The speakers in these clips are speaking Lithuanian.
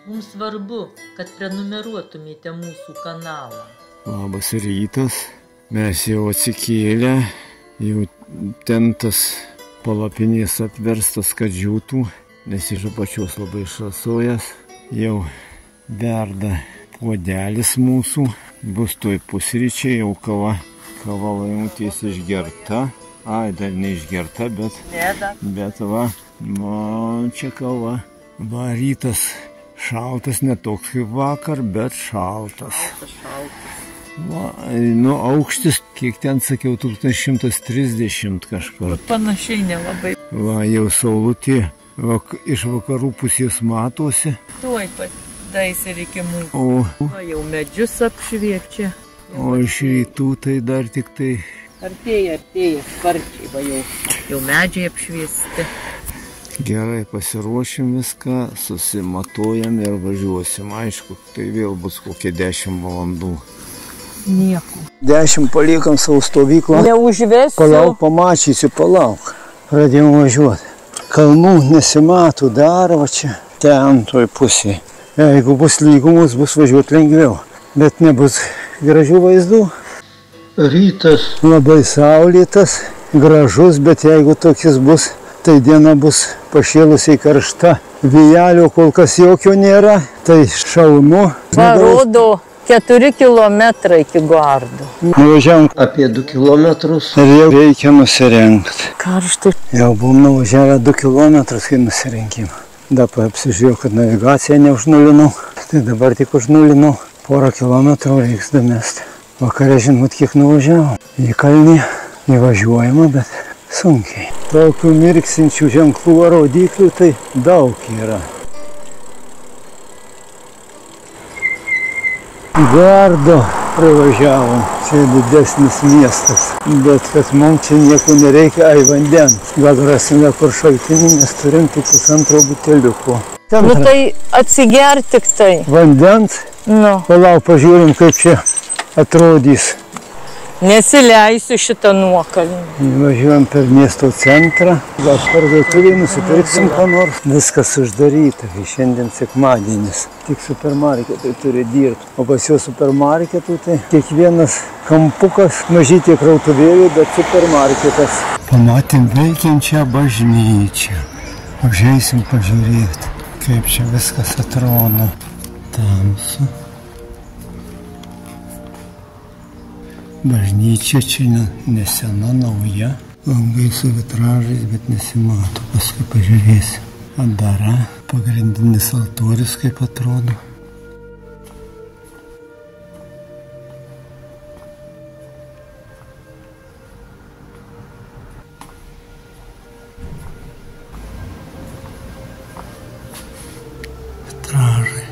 Mums svarbu, kad prenumeruotumėte mūsų kanalą. Labas rytas. Mes jau atsikėlę, jau tentas palapinės apverstas, kad džiūtų, nes iš apačios labai išrasojęs. Jau verda puodelis mūsų, bus toj pusryčiai, jau kava laimutės išgerta. Ai, dar neišgerta, bet va, čia kava. Va, rytas šaltas, ne toks kaip vakar, bet šaltas. Va, nu, aukštis, kiek ten sakiau, 1130 kažkur. Panašiai nelabai. Va, jau saulutė iš vakarų pusės matosi. Tuoj pat dais ir iki mūsų. O Jau medžius apšviečia. O iš rytų tai dar tik tai... Artėja, sparčiai, va jau medžiai apšviesti. Gerai, pasiruošim viską, susimatuojam ir važiuosim. Aišku, tai vėl bus kokie 10 valandų. Nieko. 10 paliekam savo stovyklą. Neužvesiu. Palauk, pamačysiu, palauk. Pradėjom važiuoti. Kalnų nesimato dar, va čia, ten toj pusėje. Jeigu bus lygumus, bus važiuoti lengviau. Bet nebus gražių vaizdų. Rytas labai saulėtas, gražus, bet jeigu tokis bus, tai diena bus pašėlusiai karšta. Vėjelio kol kas jokio nėra, tai šaunu. Parodo 4 kilometrai iki Gardo. Nuvažiavom apie 2 kilometrus ir jau reikia nusirengti. Karštai. Jau buvom nuvažiavę 2 kilometrus, kai nusirinkėm. Dabar apsižiūrėjau, kad navigaciją neužnulinau. Tai dabar tik užnulinau. Porą kilometrų reiks damesti. Vakare žinot, kiek nuvažiavom. Į kalnį nevažiuojama, bet sunkiai. Tokių mirksinčių ženklų rodiklių tai daug yra. Gardo pravažiavom. Čia didesnis miestas. Bet kad mums čia nieko nereikia, vandens. Gal rasime kur šaltinį, nes turim tik 1,5 buteliuko. Nu tai atsiger tik tai. Vandens? Nu. Palauk, pažiūrim, kaip čia atrodys. Nesileisiu šitą nuokalnį. Važiuojam per miesto centrą. Gal parduotuvėj nusipirksim ką nors. Viskas uždaryta, kai šiandien sekmadienis. Tik supermarketai turi dirbti. O pas juos supermarketų tai kiekvienas kampukas, mažytė krautuvėlė, bet supermarketas. Pamatėm veikiančią bažnyčią. Užeisim pažiūrėti, kaip čia viskas atrodo. Tamsu. Bažnyčia čia nesena, nauja. Langai su vitražais, bet nesimato. Paskui pažiūrėsim. Adara, pagrindinis altorius, kaip atrodo. Vitražai.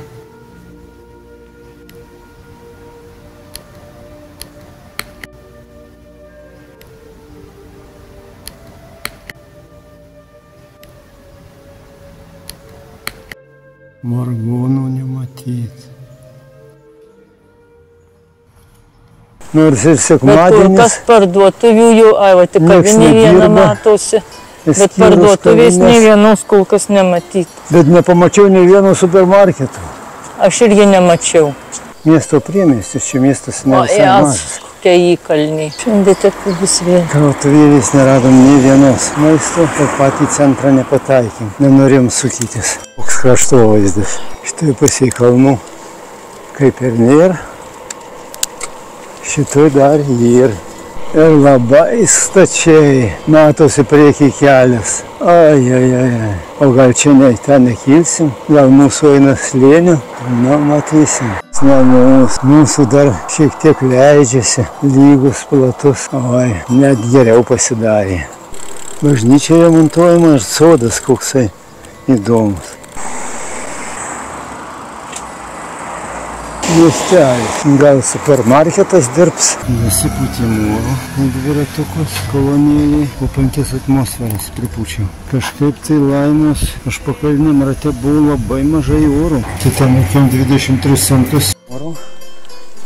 Vargonų nematyti. Nors ir sekmadienis. Kas parduotuvių jau, va tik kavinė viena matosi. Bet parduotuvės nei vienos kol kas nematyti. Bet nepamačiau nei vieno supermarketo. Aš irgi nemačiau. Miesto priemiestis, čia miestas ne visai mažas. Kokia įkalniai. Šiandien tik bus vėl. Krautuvėlės neradom nei vienos maisto, bet patį centrą nepataikėm. Nenorėjom sukytis. Koks kraštovaizdas. Štai pasiai kalnų kaip ir nėra. Šitoj dar yra. Ir labai stačiai matosi priekį kelias. Ai. O gal čia ten nekilsim? Gal mūsų eina slėniu? Na, matysim. Mūsų dar šiek tiek leidžiasi. Lygus, platus. Oi, net geriau pasidarė. Bažnyčia remontuojama ir sodas koksai įdomus. Miestelis. Gal supermarketas dirbs. Nusipūtėm oro dviratukus kolonėliai. Po 5 atmosferas pripūčiau. Kažkaip tai laimos užpakaliniam rate buvo labai mažai oro. Tai ten reikėjo 23 centus oro.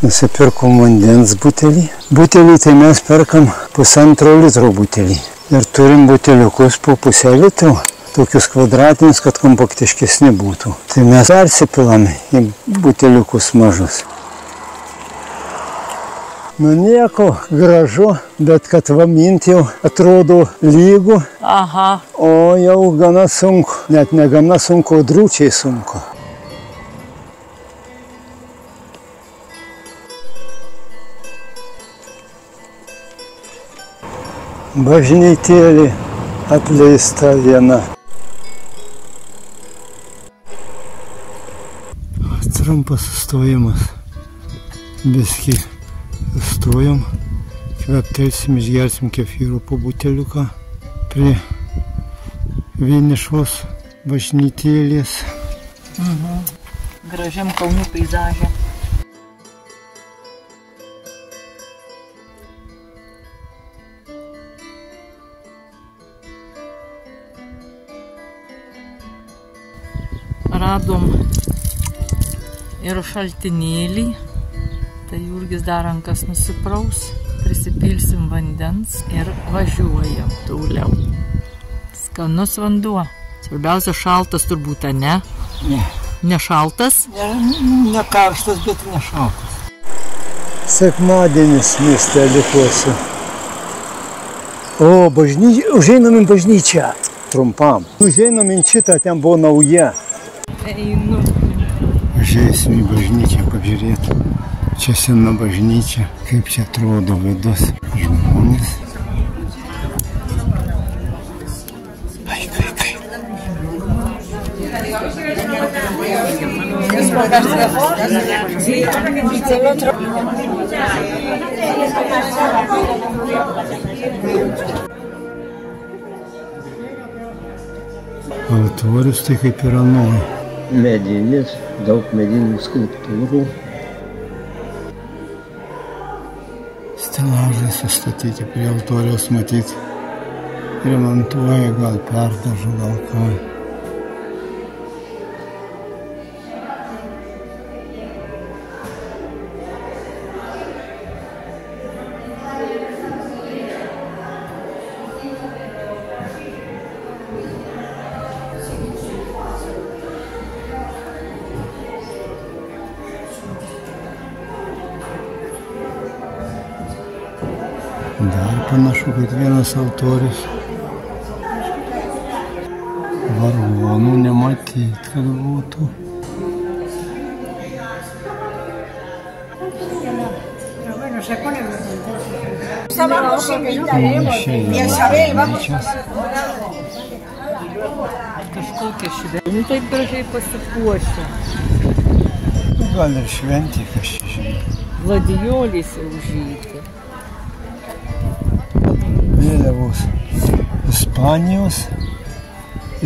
Nusipirkom vandens butelį. Butelį tai mes perkam 1,5 litro butelį. Ir turim buteliukus po 0,5 litro. tokius kvadratinius, kad kompaktiškesni būtų. Tai mes persipilame į buteliukus mažus. Nu nieko, gražu, bet kad va minti jau atrodo lygų, Aha. o jau gana sunku, net ne gana sunku, o drūčiai sunku. Bažnytėlė atleista viena. Trumpas sustojimas. Biskį sustojom, kveptelsim, išgersim kefyro po buteliuką prie vienišos bažnytėlės. Gražiam kalnų peizaže. Radom ir šaltinėlį, tai Jurgis dar rankas nusipraus, prisipilsim vandens ir važiuojam toliau. Skanus vanduo. Svarbiausia šaltas turbūt, ne? Ne. Nešaltas? Ne karštas, bet nešaltas. Sekmadienis mieste Alytuose. O, užeinam į bažnyčią. Trumpam. Užeinam į šitą, ten buvo nauja. Einu. Užeisim į bažnyčią pažiūrėti. Čia sena bažnyčia, kaip čia atrodo vidus. Žmonės. Kai. Altorius tai kaip ir anoj. Medinis, daug medinių skulptūrų. Stelažai sustatyti prie altoriaus, matyti. Remontuoja, gal perdažo, gal ką. Dar panašu, kad vienas altorius. Vargonų nematyt, kad būtų. Kažkokia šventė. Taip gražiai pasipuošia. Gal ir šventė, kas čia žino. Gladijolės jau užeiti. Vėliavos Ispanijos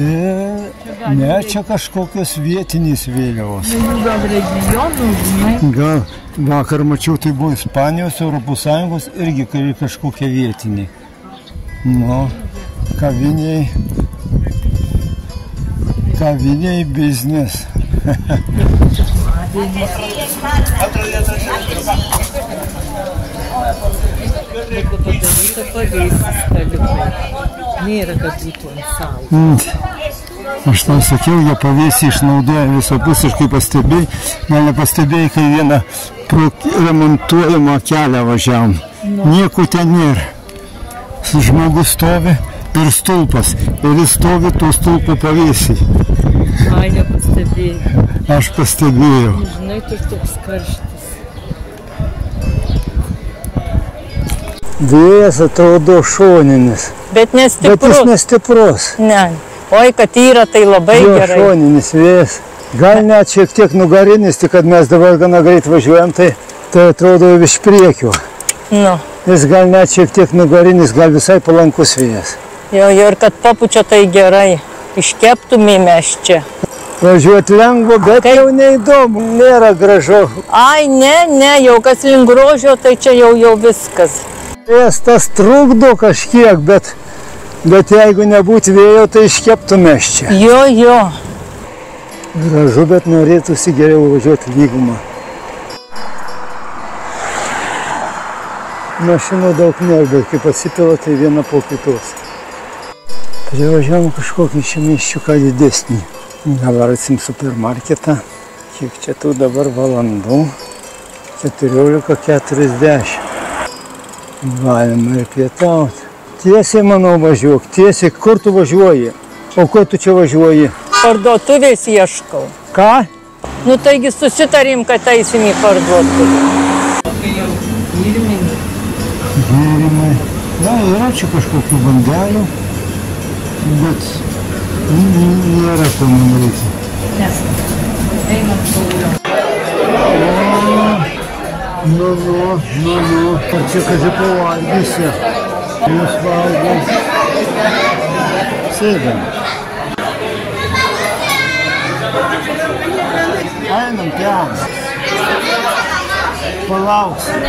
ir ne, čia kažkokios vietinės vėliavos. Gal regionų, žinai? Gal vakar mačiau, tai buvo Ispanijos, Europos Sąjungos irgi kažkokie vietiniai. Nu, kaviniai biznis. Jeigu padaryta pavėsis staliukai. Nėra, kad būtų ant salo. Aš tau sakiau, jie pavėsį išnaudoja visapusiškai, pastebėjai. Gal nepastebėjai, kai vieną remontuojamą kelią važiavom. Nieko ten nėra. Žmogus stovi ir stulpas. Ir jis stovi to stulpo pavėsį. Ai, nepastebėjai. Aš pastebėjau. Žinai, tu toks karštas. Vėjas atrodo šoninis. Bet nestiprus. Bet jis nestiprus. Ne. Oi, kad yra, tai labai gerai. Jo šoninis vėjas. Gal net šiek tiek nugarinis, tik kad mes dabar gana greit važiuojam, tai atrodo iš priekio. Nu. Jis gal net šiek tiek nugarinis, gal visai palankus vėjas. Jo, ir kad papučia, tai gerai. Iškeptumėme čia. Važiuoti lengva, bet jau neįdomu, nėra gražu. Ai, ne, jau kas link grožio, tai čia jau viskas. Vėjas tas trukdo kažkiek, bet jeigu nebūtų vėjo, tai iškeptume čia. Jo. Gražu, bet norėtųsi geriau važiuoti lygumą. Mašinų daug nėra, bet kaip pasipila, tai viena po kitos. Privažiavom kažkokį čia miščiuką didesnį. Dabar atsim supermarketą. Kiek čia tų dabar valandų? 14:40. Galima ir pietauti. Tiesiai, manau, važiuok. Tiesiai, kur tu važiuoji? O kur tu čia važiuoji? Parduotuvės ieškau. Ką? Nu taigi susitarim, kad eisim į parduotuvę. Gėrimai. Na, yra čia kažkokių bandelių, bet nėra ko man reikia. Nu. Ar čia kad pavalgysi? Jūs valgom. Sėdam. Einam ten. Palauksim.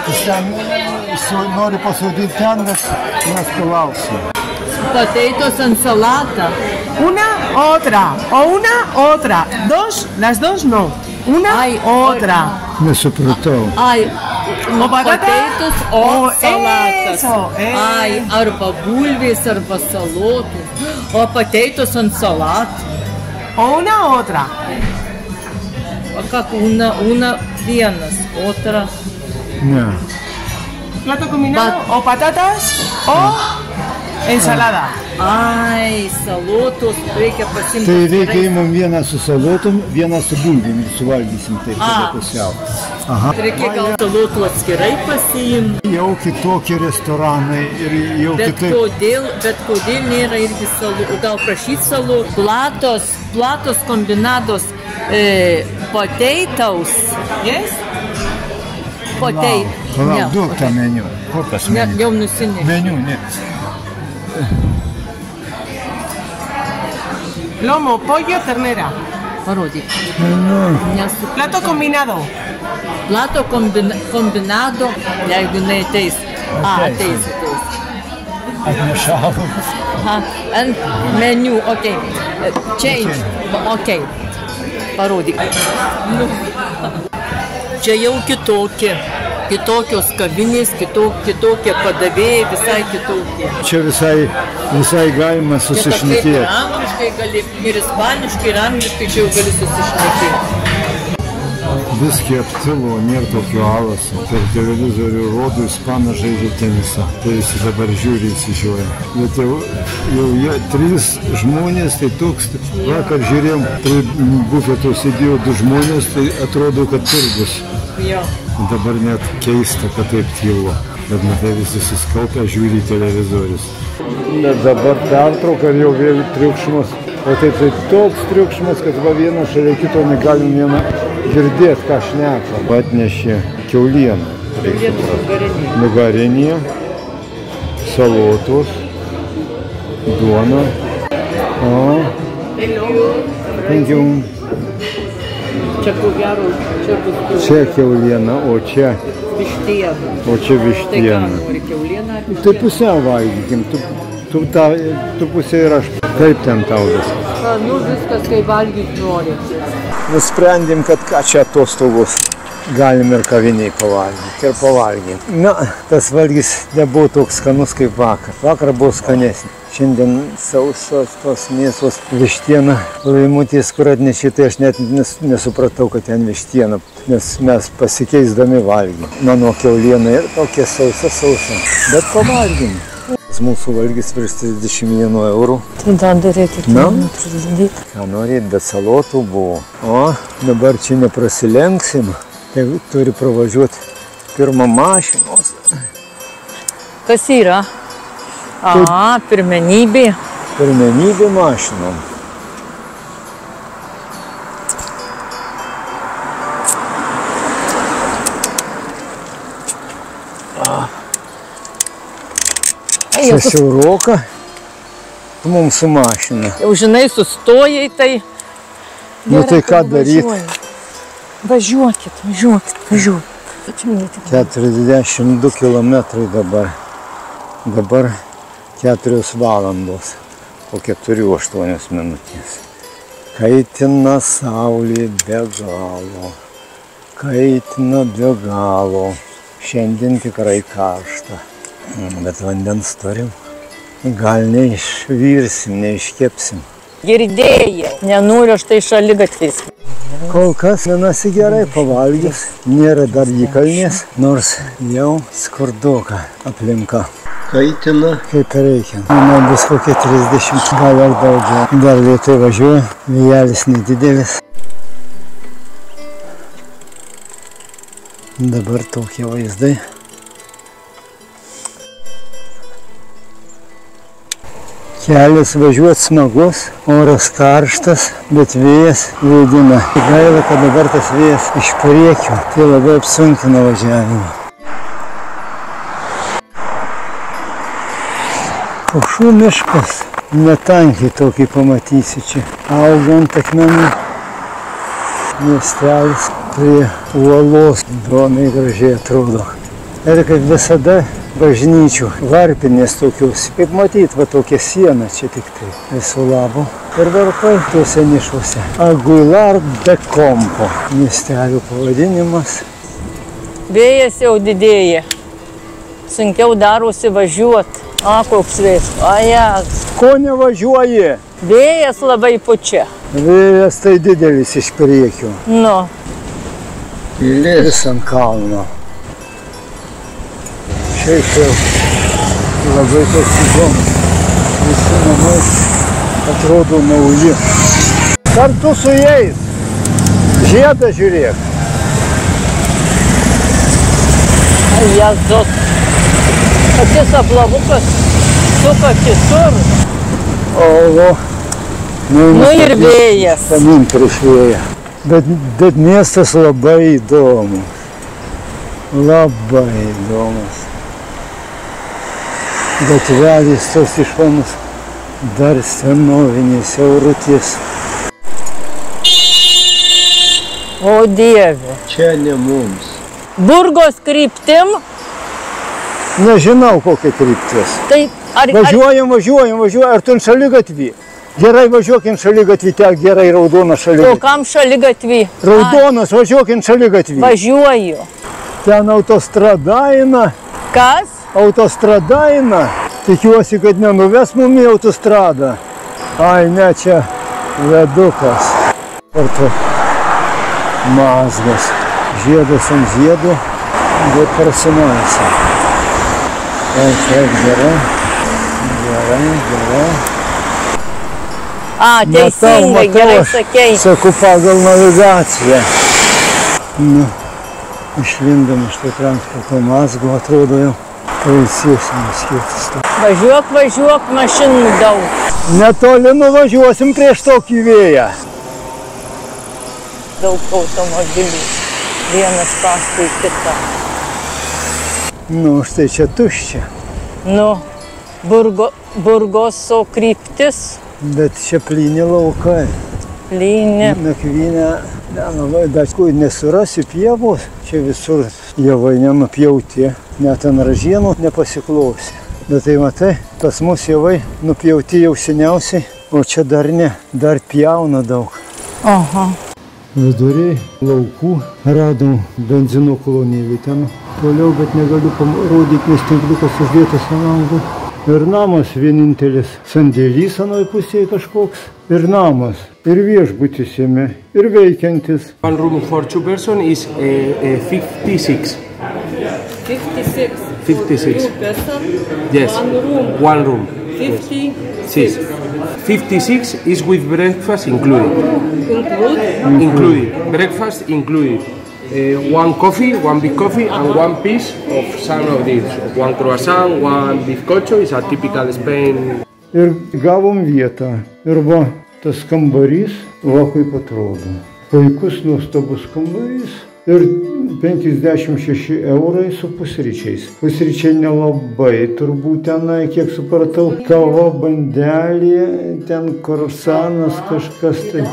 Jis ten nori pasodinti ten, bet mes palauksim. Potatoes and salata. Una, otra, o una, otra. Dos, las dos no. Una, otra. Nesupratau. Ai, O patata, potatoes o salatas. eso, Ai, arba bulvės, arba salotų. O potatoes and salat. O una, otra. O как una vienas, otra. Ne. Plato combinado, o patatas, o ensalada. Ai, salotos reikia pasimti. Tai reikia įmam vieną su salotom, vieną su bulvėm ir suvalgysim taip tada pusiau. Aha. Reikia gal salotų atskirai pasiimti. Jau kitokie restoranai ir jau Bet kitaip. kodėl nėra irgi salotų? Gal prašyti salotų? Platos kombinados potatoes. Yes? Palauk, duok tą meniu. Kokias meniu? Jau nusinešė. Meniu, ne. Lomo, pollo, ternera. Parodyk. Nesu. Plato combinado. Plato kombinado, jeigu jinai ateis. Ateis. Atnešau. And menu, okay. Change, okay. Parodyk. Nu. Čia jau kitokios kavinės, kitokie padavėjai, visai kitokie. Čia visai galima susišnekėti. Ir angliškai gali, ir ispaniškai, ir angliškai čia jau gali susišnekėti. Viskį aptilo, nėra tokio alaso. Per televizorių rodo, ispanas žaidžia tenisą. Tai visi dabar žiūri įsižiūrė. Bet jau jie 3 žmonės, tai toks. Vakar žiūrėjom, prie bufeto sėdėjo 2 žmonės, tai atrodo, kad turgus. Jo. Dabar net keista, kad taip tylo. Bet matai visi suskaupę žiūri televizorius. Bet dabar pertrauka ir jau vėl triukšmas. O taip tai toks triukšmas, kad va vienas šalia kito negalim vieną girdėti, ką šneka. Atnešė kiaulieną. Nugarinė, salotos, duona. Thank you. Čia ko gero, čia bus Čia kiauliena, o čia vištiena. Tai ką vištiena. nori, kiaulieną ar Tai pusiau valgykim, tu pusė ir aš. Kaip ten tau viskas? Nu, viskas, kai valgyti nori. Nusprendėm, kad ką čia atostogos galim ir kaviniai pavalgyti. Ir pavalgyti. Na, tas valgys nebuvo toks skanus kaip vakar. Vakar buvo skanesnis. Šiandien sausos tos mėsos vištiena. Laimutės, kur atnešė, tai aš net nesupratau, kad ten vištiena. Nes mes pasikeisdami valgym. Mano kiauliena ir tokia sausa. Bet pavalgym. Mūsų valgys virš 31 eurų. Tada darėti pridėti. Ką norėt, bet salotų buvo. O, dabar čia neprasilenksim. Tai turi pravažiuoti pirmą mašinos. Kas yra? Pirmenybė. Pirmenybė mašinom. Čia siauroka, mums su mašina. Jau žinai, sustojai, tai... Nu tai ką daryti? Važiuokit. 42 kilometrai dabar. Dabar 4 valandos. Po 4-8 minutės. Kaitina saulė be galo. Kaitina be galo. Šiandien tikrai karšta. Bet vandens turim. gal neišvirsim, neiškepsim. Girdėjau, nenoriu aš tai šaligatvis. Kol kas vienasi gerai pavalgęs, nėra dar įkalnės, nors jau skurdoka aplinka. Kaitina. Kaip reikia. Manau, bus kokie 30, gal ar daugiau. Dar lietai važiuoja, vėjelis nedidelis. Dabar tokie vaizdai. Kelias važiuot smagus, oras karštas, bet vėjas vėdina. Gaila, kad dabar tas vėjas iš priekio, tai labai apsunkina važiavimą. Pušų miškas, netankiai tokį pamatysi čia. Augant akmenų miestelis prie uolos, įdomiai gražiai atrodo. Ir kaip visada bažnyčių, varpinės tokios, kaip matyt, va tokia siena čia tik tai visų labų. Ir varpai tuose nišuose. Aguilar de Campo, miestelių pavadinimas. Vėjas jau didėja, sunkiau darosi važiuoti. A, koks vėjas. Ajas. Ko nevažiuoji? Vėjas labai pučia. Vėjas tai didelis iš priekio. Nu. Pilis ant kalno. Šiaip jau labai toks įdomus. Visi namai atrodo nauji. Kartu su jais. Žiedą žiūrėk. Jėzus. Akis aplavukas suka kitur. O, Nu ir vėjas. Pamin prieš vėją. Bet miestas labai įdomus. Labai įdomus. Gatvelės tos išomus dar senovinės, siaurutės. O Dieve. Čia ne mums. Burgos kryptim. Nežinau, kokia kryptis. Tai ar... Važiuojam, ar tu ant šaligatvį? Gerai važiuok ant šaligatvį, ten gerai raudonas O šaligatvį. kam šaligatvį? Raudonas, važiuok ant šaligatvį. Važiuoju. Ten autostrada eina. Kas? Autostrada eina. Tikiuosi, kad nenuves mum į autostradą. Ai, ne, čia vedukas. Kartu mazgas. Žiedas ant žiedo, bet prasimaisa. Taip, gerai. A, teisingai, gerai sakei. Saku pagal navigaciją. Nu, išlindam iš to transporto mazgo, atrodo jau pailsėsim skirtis. Važiuok, mašinų daug. Netoli nuvažiuosim prieš tokį vėją. Daug automobilių. Vienas paskui kitą. Nu, štai čia tuščia. Nu, Burgoso kryptis. Bet čia plyni laukai. Plyni. Nakvynę, bet kur nesurasi pievos, čia visur javai nenupjauti, net ant ražienų nepasiklausė. Bet tai matai, pas mus javai nupjauti jau seniausiai, o čia dar ne, dar pjauna daug. Aha. Viduriai laukų radom benzino kolonėlį ten toliau, bet negaliu parodyti, nes tinkliukas uždėtas ant langų. Ir namas vienintelis, sandėlys anoj pusėje kažkoks, ir namas, ir viešbutis jame, ir veikiantis. One room for two person is 56. 56. 56. Two person. Yes. One room. 56. 56 is with breakfast included. Included. Breakfast included. One coffee, one big coffee, and one piece of some of these. One croissant, one bizcocho is a typical Spain. Ir gavom vietą. Ir va, tas kambarys, va kaip atrodo. Puikus, nuostabus kambarys. Ir 56 eurai su pusryčiais. Pusryčiai nelabai, turbūt tenai, kiek supratau, kava, bandelė, ten kruasanas, kažkas tai.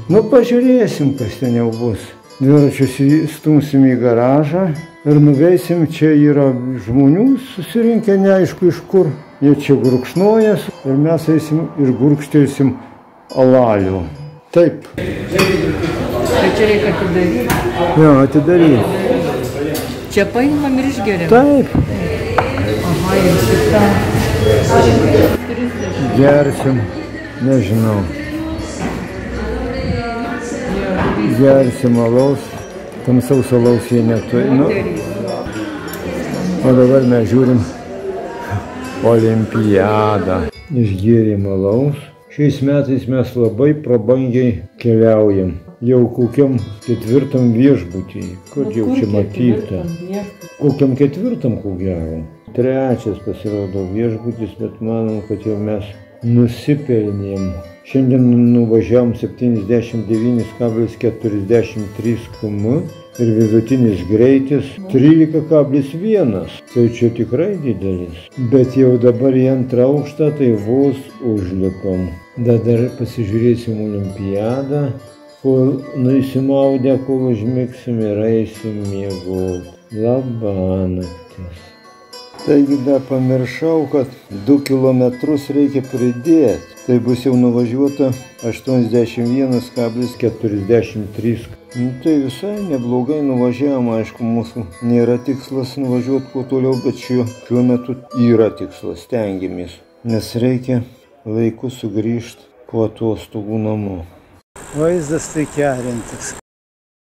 Nu, pažiūrėsim, kas ten jau bus. Dviračius stumsim į garažą ir nuveisim, čia yra žmonių susirinkę, neaišku iš kur. Jie čia gurkšnojas ir mes eisim ir gurkštelsim alalių. Taip. Tai čia reikia atidaryti. Jo, atidaryti. Čia paimam ir išgeriam. Taip. Aha, ir šitą. Gersim, nežinau. Gersim alaus, tamsaus alaus jie neturi. Nu, o dabar mes žiūrim olimpiadą. Išgėrėm alaus. Šiais metais mes labai prabangiai keliaujam. Jau kokiam 4 viešbutį, kur jau čia matyta. Kokiam 4 ko gero. 3 pasirodo viešbutis, bet manom, kad jau mes nusipelnėm. Šiandien nuvažiavom 79,43 km ir vidutinis greitis 13,1. Tai čia tikrai didelis. Bet jau dabar į 2 aukštą tai vos užlipam. Dar pasižiūrėsim olimpiadą, kol nusimaudę, kol užmigsim ir eisim miegot. Labanaktis. Taigi dar pamiršau, kad 2 kilometrus reikia pridėti. Tai bus jau nuvažiuota 81,43. Tai visai neblogai nuvažiavom, aišku, mūsų nėra tikslas nuvažiuoti kuo toliau, bet šiuo metu yra tikslas, stengiamės. Nes reikia laiku sugrįžti po atostogų namo. Vaizdas tai kerintis.